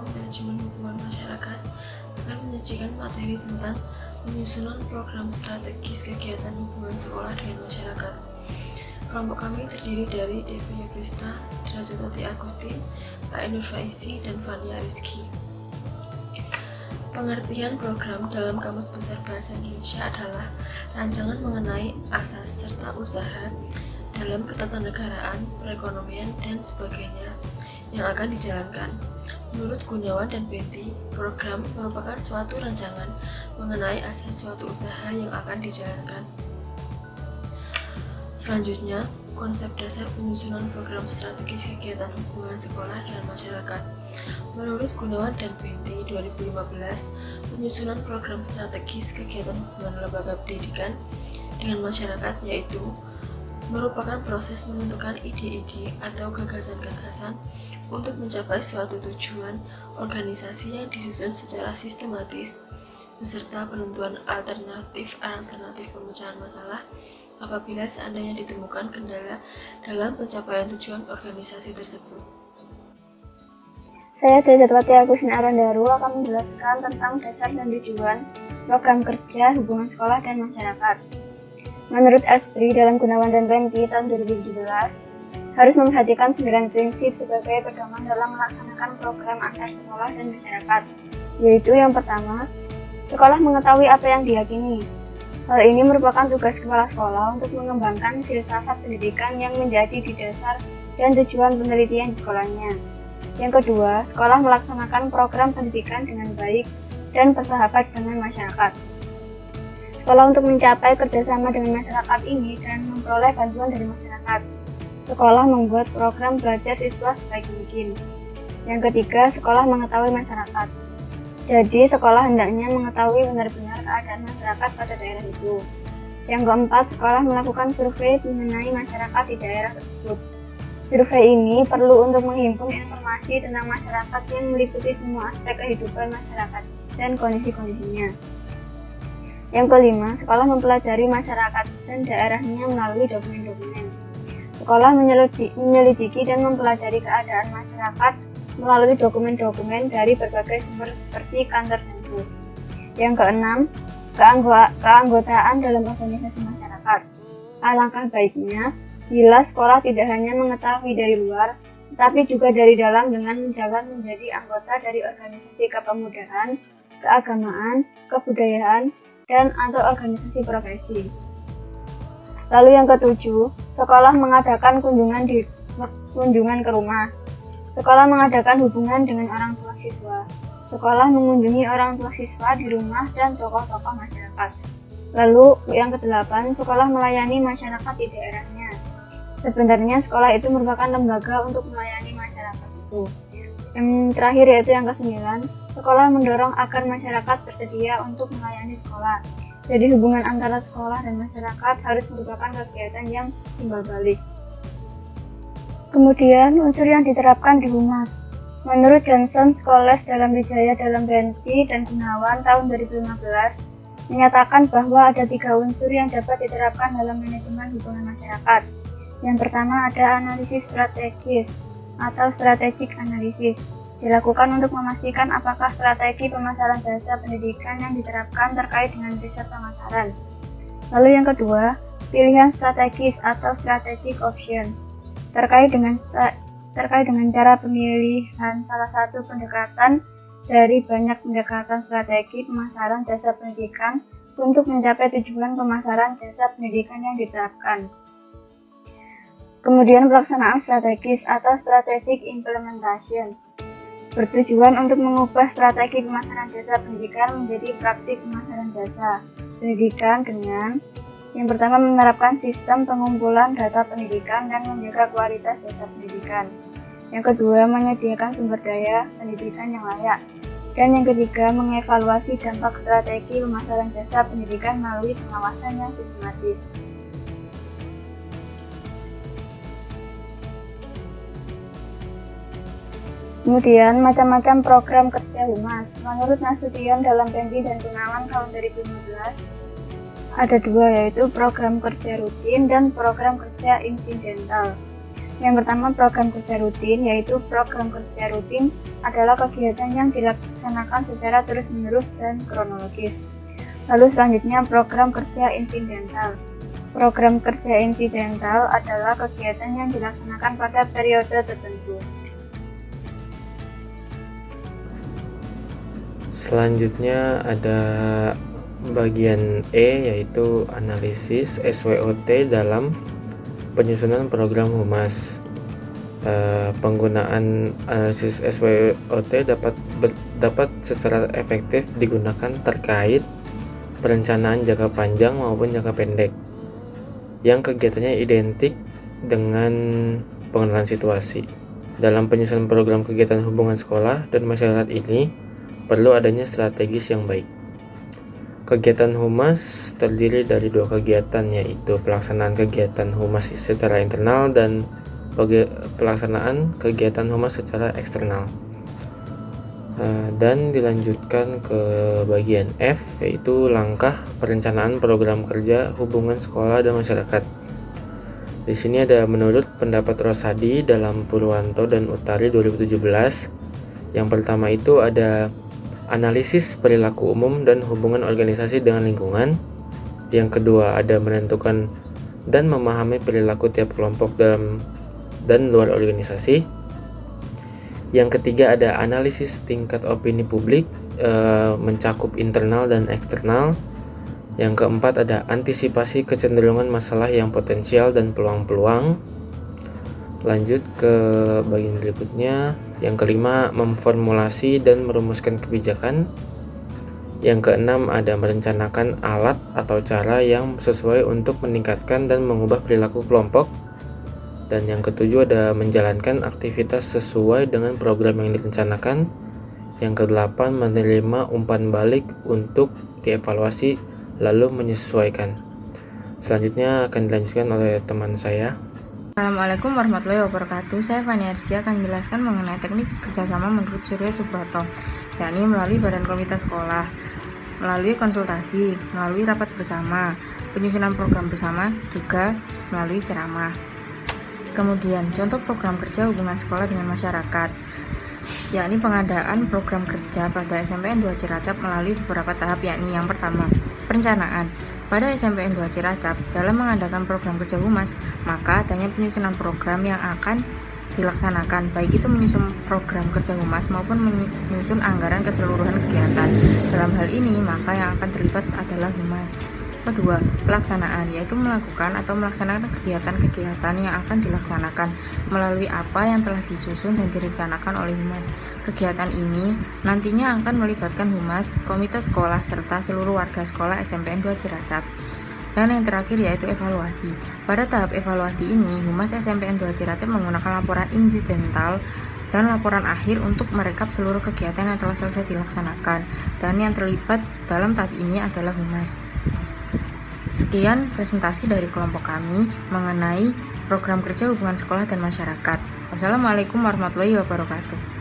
Ilmu Manajemen Hubungan Masyarakat akan menyajikan materi tentang penyusunan program strategis kegiatan hubungan sekolah dengan masyarakat. Kelompok kami terdiri dari Devi Yukrista, Drajatati Agustin, Kak Nur Faisi, dan Fania Rizky. Pengertian program dalam Kamus Besar Bahasa Indonesia adalah rancangan mengenai asas serta usaha dalam ketatanegaraan, perekonomian, dan sebagainya yang akan dijalankan. Menurut Gunawan dan Betty, program merupakan suatu rancangan mengenai asas suatu usaha yang akan dijalankan. Selanjutnya, konsep dasar penyusunan program strategis kegiatan hubungan sekolah dengan masyarakat. Menurut Gunawan dan Betty 2015, penyusunan program strategis kegiatan hubungan lembaga pendidikan dengan masyarakat yaitu merupakan proses menentukan ide-ide atau gagasan-gagasan untuk mencapai suatu tujuan organisasi yang disusun secara sistematis beserta penentuan alternatif pemecahan masalah apabila seandainya ditemukan kendala dalam pencapaian tujuan organisasi tersebut. Saya Drajatati Agustin Arandaru akan menjelaskan tentang dasar dan tujuan program kerja hubungan sekolah dan masyarakat. Menurut Elstri dalam Gunawan dan Betty tahun 2017, harus memperhatikan 9 prinsip sebagai pedoman dalam melaksanakan program antar sekolah dan masyarakat, yaitu yang pertama, sekolah mengetahui apa yang diyakini. Hal ini merupakan tugas kepala sekolah untuk mengembangkan filsafat pendidikan yang menjadi di dasar dan tujuan penelitian di sekolahnya. Yang kedua, sekolah melaksanakan program pendidikan dengan baik dan bersahabat dengan masyarakat. Sekolah untuk mencapai kerjasama dengan masyarakat ini dan memperoleh bantuan dari masyarakat. Sekolah membuat program belajar siswa sebaik mungkin. Yang ketiga, sekolah mengetahui masyarakat. Jadi, sekolah hendaknya mengetahui benar-benar keadaan masyarakat pada daerah itu. Yang keempat, sekolah melakukan survei mengenai masyarakat di daerah tersebut. Survei ini perlu untuk menghimpun informasi tentang masyarakat yang meliputi semua aspek kehidupan masyarakat dan kondisi-kondisinya. Yang kelima, sekolah mempelajari masyarakat dan daerahnya melalui dokumen-dokumen. Sekolah menyelidiki dan mempelajari keadaan masyarakat melalui dokumen-dokumen dari berbagai sumber seperti kantor sensus. Yang keenam, keanggotaan dalam organisasi masyarakat. Alangkah baiknya bila sekolah tidak hanya mengetahui dari luar, tetapi juga dari dalam dengan menjalan menjadi anggota dari organisasi kepemudaan, keagamaan, kebudayaan, dan atau organisasi profesi. Lalu yang ketujuh, sekolah mengadakan kunjungan ke rumah. Sekolah mengadakan hubungan dengan orang tua siswa. Sekolah mengunjungi orang tua siswa di rumah dan tokoh-tokoh masyarakat. Lalu yang kedelapan, sekolah melayani masyarakat di daerahnya. Sebenarnya sekolah itu merupakan lembaga untuk melayani masyarakat itu. Yang terakhir yaitu yang kesembilan, sekolah mendorong agar masyarakat bersedia untuk melayani sekolah. Jadi hubungan antara sekolah dan masyarakat harus merupakan kegiatan yang timbal balik. Kemudian unsur yang diterapkan di Humas. Menurut Johnson, Scholes dalam Wijaya dalam Betty dan Gunawan tahun 2015 menyatakan bahwa ada 3 unsur yang dapat diterapkan dalam manajemen hubungan masyarakat. Yang pertama ada analisis strategis atau strategic analysis. Dilakukan untuk memastikan apakah strategi pemasaran jasa pendidikan yang diterapkan terkait dengan riset pemasaran. Lalu yang kedua, pilihan strategis atau strategic option. Terkait dengan cara pemilihan salah satu pendekatan dari banyak pendekatan strategi pemasaran jasa pendidikan untuk mencapai tujuan pemasaran jasa pendidikan yang diterapkan. Kemudian pelaksanaan strategis atau strategic implementation bertujuan untuk mengubah strategi pemasaran jasa pendidikan menjadi praktik pemasaran jasa pendidikan dengan yang pertama menerapkan sistem pengumpulan data pendidikan dan menjaga kualitas jasa pendidikan. Yang kedua menyediakan sumber daya pendidikan yang layak. Dan yang ketiga mengevaluasi dampak strategi pemasaran jasa pendidikan melalui pengawasan yang sistematis. Kemudian, macam-macam program kerja Humas. Menurut Nasution dalam Betty dan Gunawan tahun 2015, ada 2, yaitu program kerja rutin dan program kerja insidental. Yang pertama, program kerja rutin, yaitu program kerja rutin adalah kegiatan yang dilaksanakan secara terus-menerus dan kronologis. Lalu selanjutnya, program kerja insidental. Program kerja insidental adalah kegiatan yang dilaksanakan pada periode tertentu. Selanjutnya ada bagian E, yaitu analisis SWOT dalam penyusunan program humas. Penggunaan analisis SWOT dapat secara efektif digunakan terkait perencanaan jangka panjang maupun jangka pendek yang kegiatannya identik dengan pengenalan situasi. Dalam penyusunan program kegiatan hubungan sekolah dan masyarakat ini perlu adanya strategis yang baik. Kegiatan humas terdiri dari dua kegiatan, yaitu pelaksanaan kegiatan humas secara internal dan pelaksanaan kegiatan humas secara eksternal. Dan dilanjutkan ke bagian F, yaitu langkah perencanaan program kerja hubungan sekolah dan masyarakat. Di sini ada menurut pendapat Rosadi dalam Purwanto dan Utari 2017. Yang pertama itu ada analisis perilaku umum dan hubungan organisasi dengan lingkungan. Yang kedua ada menentukan dan memahami perilaku tiap kelompok dalam dan luar organisasi. Yang ketiga ada analisis tingkat opini publik, mencakup internal dan eksternal. Yang keempat ada antisipasi kecenderungan masalah yang potensial dan peluang-peluang. Lanjut ke bagian berikutnya. Yang kelima, memformulasi dan merumuskan kebijakan. Yang keenam, ada merencanakan alat atau cara yang sesuai untuk meningkatkan dan mengubah perilaku kelompok. Dan yang ketujuh, ada menjalankan aktivitas sesuai dengan program yang direncanakan. Yang kedelapan, menerima umpan balik untuk dievaluasi lalu menyesuaikan. Selanjutnya akan dilanjutkan oleh teman saya. Assalamualaikum warahmatullahi wabarakatuh. Saya Fani Rizky akan menjelaskan mengenai teknik kerjasama menurut Surya Subroto, yakni melalui Badan Komite Sekolah, melalui konsultasi, melalui rapat bersama, penyusunan program bersama, juga melalui ceramah. Kemudian, contoh program kerja hubungan sekolah dengan masyarakat, yakni pengadaan program kerja pada SMPN 2 Cilacap melalui beberapa tahap, yakni yang pertama, perencanaan. Pada SMPN 2 Cilacap, dalam mengadakan program kerja humas, maka adanya penyusunan program yang akan dilaksanakan, baik itu menyusun program kerja humas maupun menyusun anggaran keseluruhan kegiatan. Dalam hal ini, maka yang akan terlibat adalah humas. Kedua, pelaksanaan, yaitu melakukan atau melaksanakan kegiatan-kegiatan yang akan dilaksanakan melalui apa yang telah disusun dan direncanakan oleh humas. Kegiatan ini nantinya akan melibatkan humas, komite sekolah, serta seluruh warga sekolah SMPN 2 Cilacap. Dan yang terakhir yaitu evaluasi. Pada tahap evaluasi ini, humas SMPN 2 Cilacap menggunakan laporan insidental dan laporan akhir untuk merekap seluruh kegiatan yang telah selesai dilaksanakan. Dan yang terlibat dalam tahap ini adalah humas. Sekian presentasi dari kelompok kami mengenai program kerja hubungan sekolah dan masyarakat. Wassalamualaikum warahmatullahi wabarakatuh.